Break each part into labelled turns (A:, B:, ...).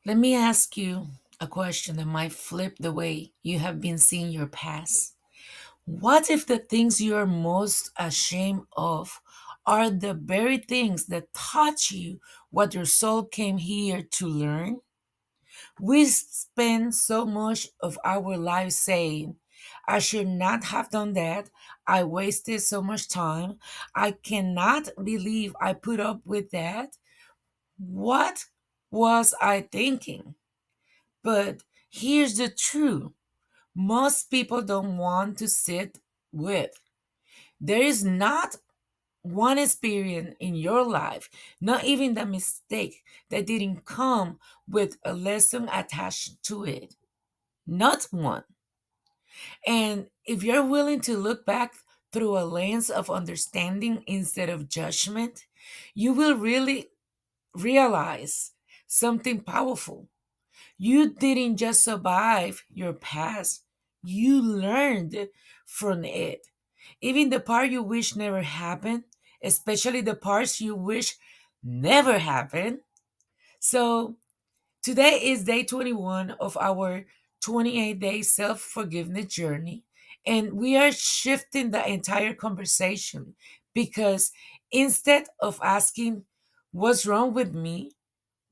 A: Let me ask you a question that might flip the way you have been seeing your past. What if the things you're most ashamed of are the very things that taught you what your soul came here to learn? We spend so much of our lives saying, I should not have done that. I wasted so much time. I cannot believe I put up with that. What was I thinking? But here's the truth, most people don't want to sit with. There is not one experience in your life, not even the mistake, that didn't come with a lesson attached to it. Not one. And if you're willing to look back through a lens of understanding instead of judgment, you will really realize something powerful. You didn't just survive your past, you learned from it. Even the part you wish never happened, especially the parts you wish never happened. So, today is day 21 of our 28-day self forgiveness journey, and we are shifting the entire conversation because instead of asking, what's wrong with me?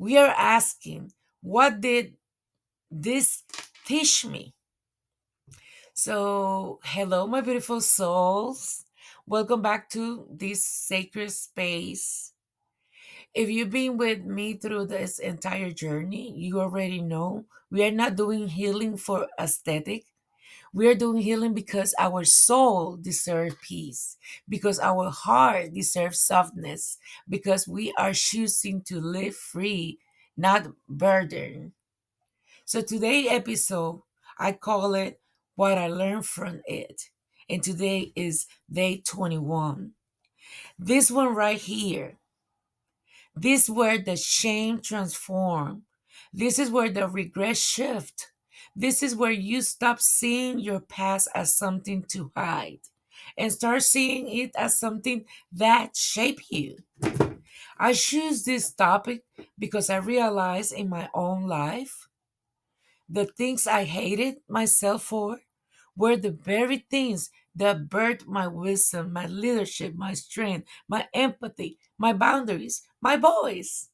A: We are asking, what did this teach me? So, hello, my beautiful souls. Welcome back to this sacred space. If you've been with me through this entire journey, you already know we are not doing healing for aesthetic. We are doing healing because our soul deserves peace, because our heart deserves softness, because we are choosing to live free, not burdened. So today episode, I call it What I Learned from It. And today is day 21. This one right here, this where the shame transform. This is where the regret shift. This is where you stop seeing your past as something to hide and start seeing it as something that shaped you. I choose this topic because I realize in my own life the things I hated myself for were the very things that birthed my wisdom, my leadership, my strength, my empathy, my boundaries, my voice.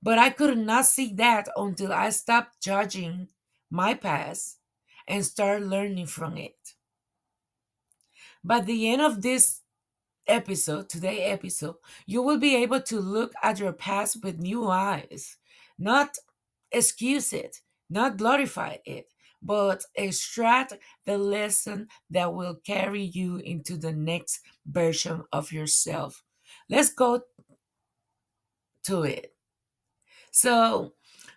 A: But I could not see that until I stopped judging my past and started learning from it. By the end of this today episode, you will be able to look at your past with new eyes, not excuse it, not glorify it, but extract the lesson that will carry you into the next version of yourself. Let's go to it. So,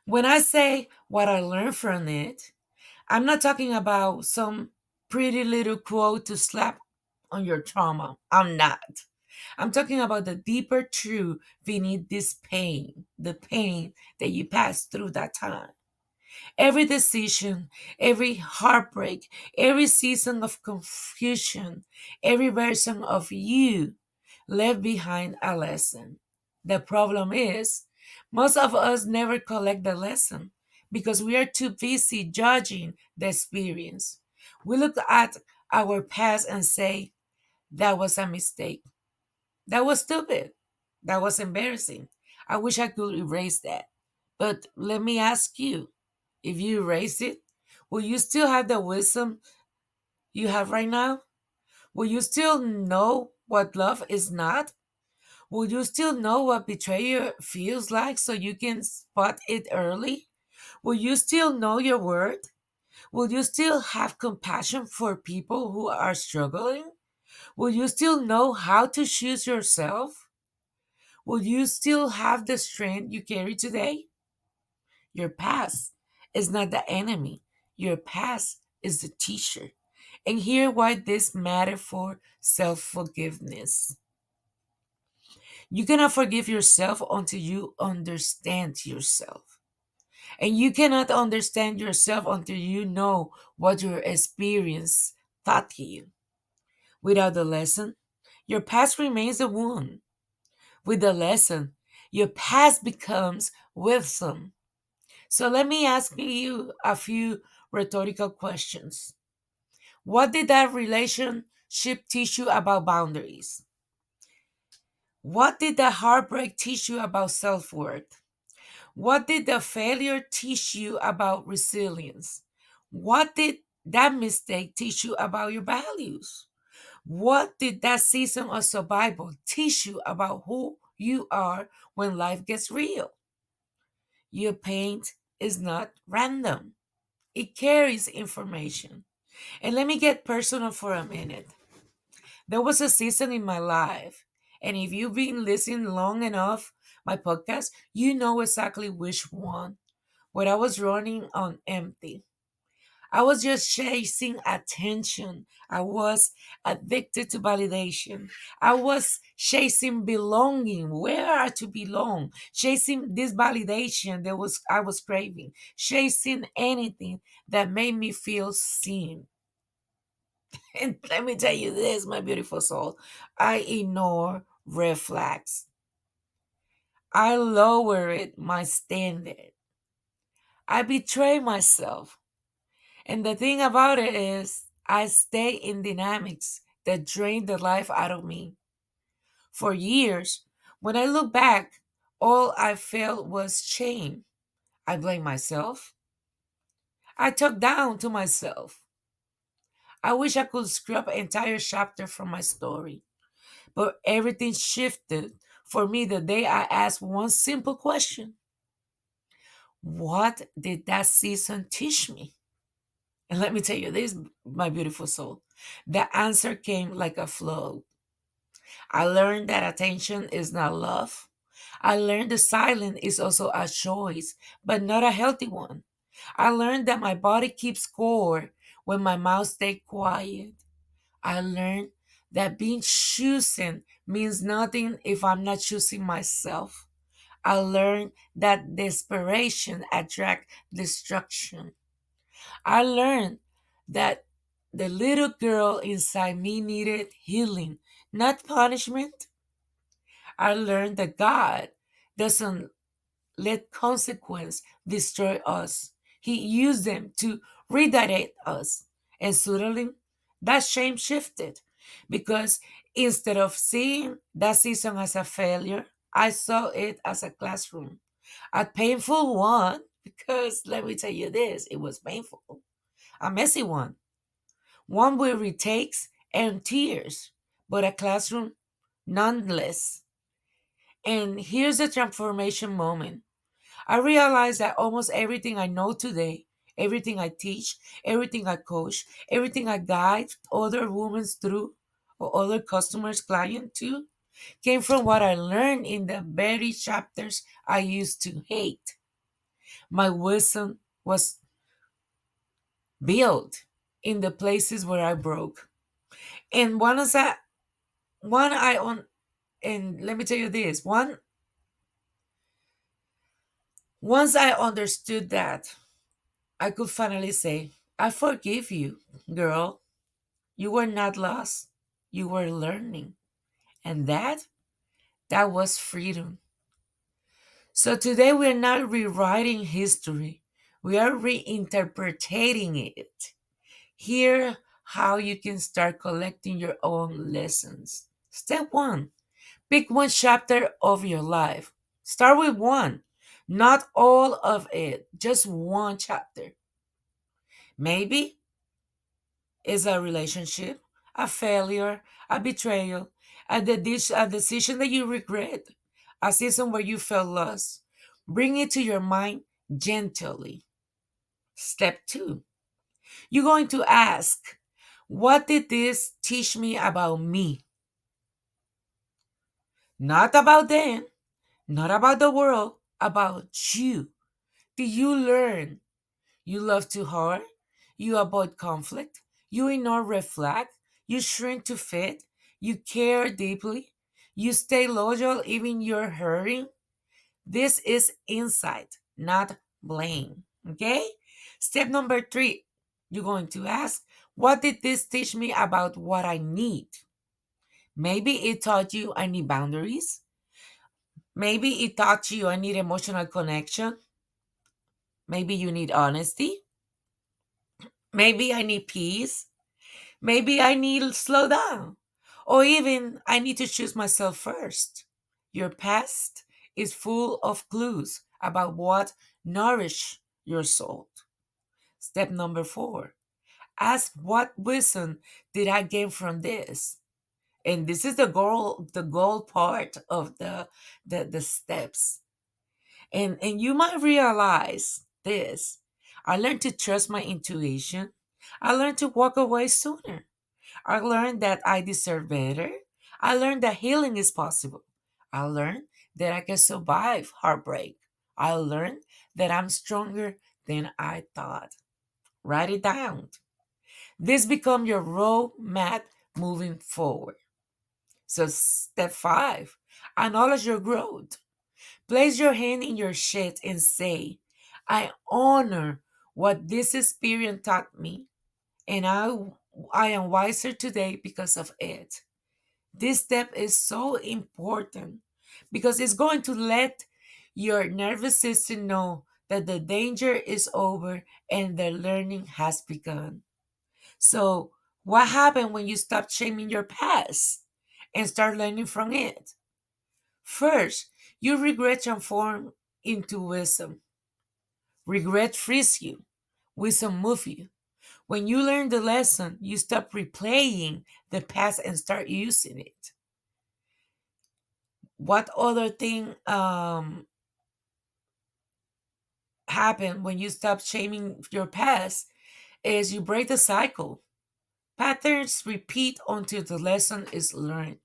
A: when I say what I learned from it, I'm not talking about some pretty little quote to slap on your trauma. I'm not. I'm talking about the deeper truth beneath this pain, the pain that you passed through that time. Every decision, every heartbreak, every season of confusion, every version of you left behind a lesson. The problem is, most of us never collect the lesson because we are too busy judging the experience. We look at our past and say, that was a mistake. That was stupid. That was embarrassing. I wish I could erase that. But let me ask you, if you erase it, will you still have the wisdom you have right now? Will you still know what love is not? Will you still know what betrayal feels like so you can spot it early? Will you still know your worth? Will you still have compassion for people who are struggling? Will you still know how to choose yourself? Will you still have the strength you carry today? Your past is not the enemy. Your past is the teacher. And here why this matter for self-forgiveness. You cannot forgive yourself until you understand yourself. And you cannot understand yourself until you know what your experience taught you. Without the lesson, your past remains a wound. With the lesson, your past becomes wisdom. So let me ask you a few rhetorical questions. What did that relationship teach you about boundaries? What did the heartbreak teach you about self worth? What did the failure teach you about resilience? What did that mistake teach you about your values? What did that season of survival teach you about who you are when life gets real? Your pain is not random, it carries information. And let me get personal for a minute. There was a season in my life, and if you've been listening long enough, my podcast, you know exactly which one, where I was running on empty. I was just chasing attention. I was addicted to validation. I was chasing belonging, where I to belong, chasing this validation that was I was craving, chasing anything that made me feel seen. And let me tell you this, my beautiful soul, I ignore red flags. I lowered my standard. I betray myself. And the thing about it is, I stay in dynamics that drain the life out of me. For years, when I look back, all I felt was shame. I blame myself. I talk down to myself. I wish I could scrap an entire chapter from my story. But everything shifted for me the day I asked one simple question: what did that season teach me? And let me tell you this, my beautiful soul. The answer came like a flow. I learned that attention is not love. I learned the silence is also a choice, but not a healthy one. I learned that my body keeps score when my mouth stays quiet. I learned that being chosen means nothing if I'm not choosing myself. I learned that desperation attracts destruction. I learned that the little girl inside me needed healing, not punishment. I learned that God doesn't let consequence destroy us. He used them to redirect us. And suddenly, that shame shifted because instead of seeing that season as a failure, I saw it as a classroom. A painful one, because let me tell you this, it was painful. A messy one with retakes and tears, but a classroom nonetheless. And here's the transformation moment. I realized that almost everything I know today, everything I teach, everything I coach, everything I guide other women through, or other customers, clients too, came from what I learned in the very chapters I used to hate. My wisdom was built in the places where I broke. And one I on and let me tell you this, once I understood that, I could finally say, I forgive you, girl. You were not lost. You were learning. And that was freedom. So today we're not rewriting history. We are reinterpreting it. Here how you can start collecting your own lessons. Step 1. Pick one chapter of your life. Start with one. Not all of it, just one chapter. Maybe is a relationship, a failure, a betrayal, a decision that you regret, a season where you felt lost. Bring it to your mind gently. Step 2. You're going to ask, what did this teach me about me? Not about them, not about the world, about you. Did you learn you love too hard? You avoid conflict? You ignore red flag? You shrink to fit? You care deeply? You stay loyal even you're hurting? This is insight, not blame. Okay? Step number 3, you're going to ask, what did this teach me about what I need? Maybe it taught you I need boundaries. Maybe it taught you I need emotional connection. Maybe you need honesty. Maybe I need peace. Maybe I need to slow down. Or even I need to choose myself first. Your past is full of clues about what nourish your soul. Step number 4. Ask what wisdom did I gain from this? And this is the goal part of the steps. And you might realize this. I learned to trust my intuition. I learned to walk away sooner. I learned that I deserve better. I learned that healing is possible. I learned that I can survive heartbreak. I learned that I'm stronger than I thought. Write it down. This become your roadmap moving forward. So step 5, acknowledge your growth. Place your hand in your chest and say, I honor what this experience taught me, and I am wiser today because of it. This step is so important because it's going to let your nervous system know that the danger is over and the learning has begun. So, what happened when you stop shaming your past and start learning from it? First, your regret transform into wisdom. Regret frees you, wisdom moves you. When you learn the lesson, you stop replaying the past and start using it. What other thing happen when you stop shaming your past is you break the cycle. Patterns repeat until the lesson is learned.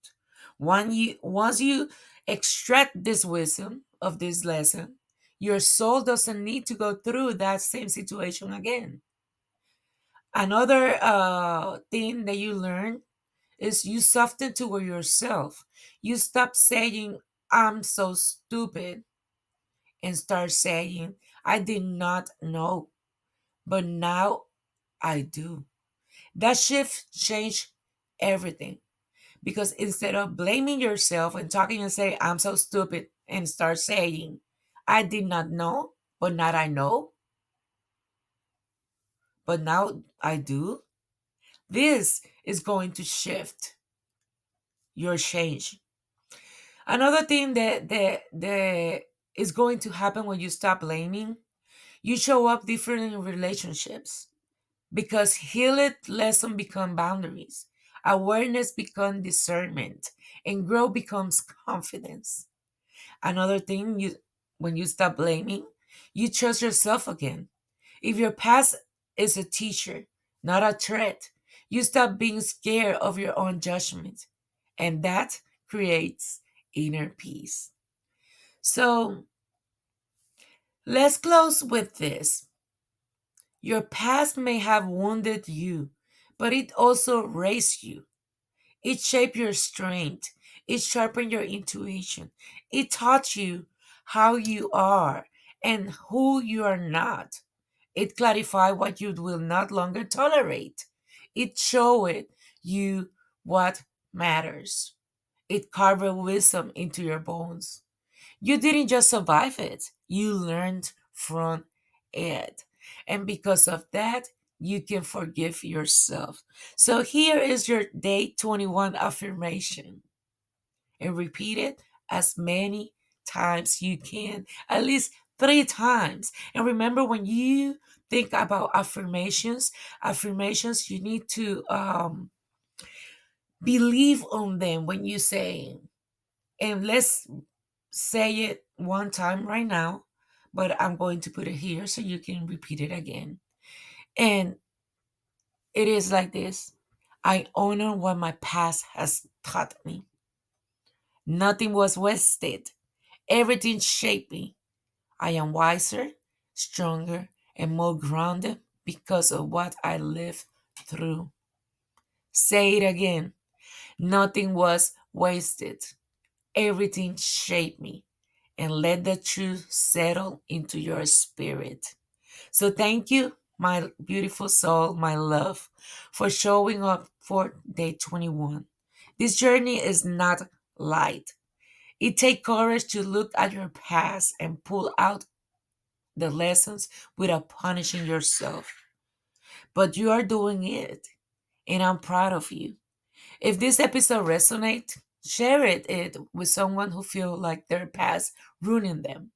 A: Once you extract this wisdom of this lesson, your soul doesn't need to go through that same situation again. Another thing that you learn is you soften to yourself. You stop saying, I'm so stupid, and start saying, I did not know, but now I do. That shift changed everything because instead of blaming yourself and talking and say, I'm so stupid, and start saying, I did not know, but now I know, but now I do. This is going to shift your change. Another thing that is going to happen when you stop blaming, you show up different in relationships because healed lesson become boundaries, awareness become discernment, and growth becomes confidence. Another thing, you when you stop blaming, you trust yourself again. If your past is a teacher, not a threat, you stop being scared of your own judgment, and that creates inner peace. So let's close with this. Your past may have wounded you, but it also raised you. It shaped your strength. It sharpened your intuition. It taught you how you are and who you are not. It clarified what you will not longer tolerate. It showed you what matters. It carved wisdom into your bones. You didn't just survive it, you learned from it. And because of that, you can forgive yourself. So here is your day 21 affirmation, and repeat it as many times you can, at least 3 times. And remember, when you think about affirmations, you need to believe on them when you say. And let's say it one time right now, but I'm going to put it here so you can repeat it again. And it is like this: I honor what my past has taught me. Nothing was wasted, everything shaped me. I am wiser, stronger, and more grounded because of what I lived through. Say it again: nothing was wasted, everything shaped me. And let the truth settle into your spirit. So thank you, my beautiful soul, my love, for showing up for day 21. This journey is not light. It takes courage to look at your past and pull out the lessons without punishing yourself. But you are doing it, and I'm proud of you. If this episode resonates, share it with someone who feel like their past ruining them.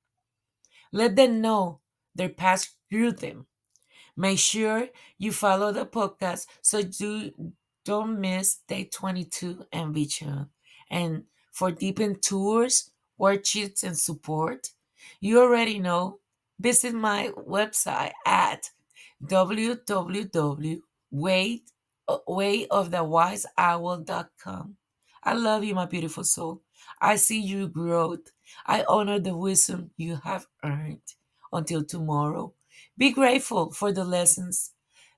A: Let them know their past grew them. Make sure you follow the podcast so you don't miss day 22 and beyond. And for deepened tours, worksheets, and support, you already know, visit my website at www.wayofthewiseowl.com. I love you, my beautiful soul. I see your growth. I honor the wisdom you have earned. Until tomorrow, be grateful for the lessons.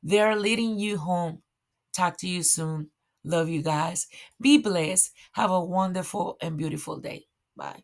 A: They are leading you home. Talk to you soon. Love you guys. Be blessed. Have a wonderful and beautiful day. Bye.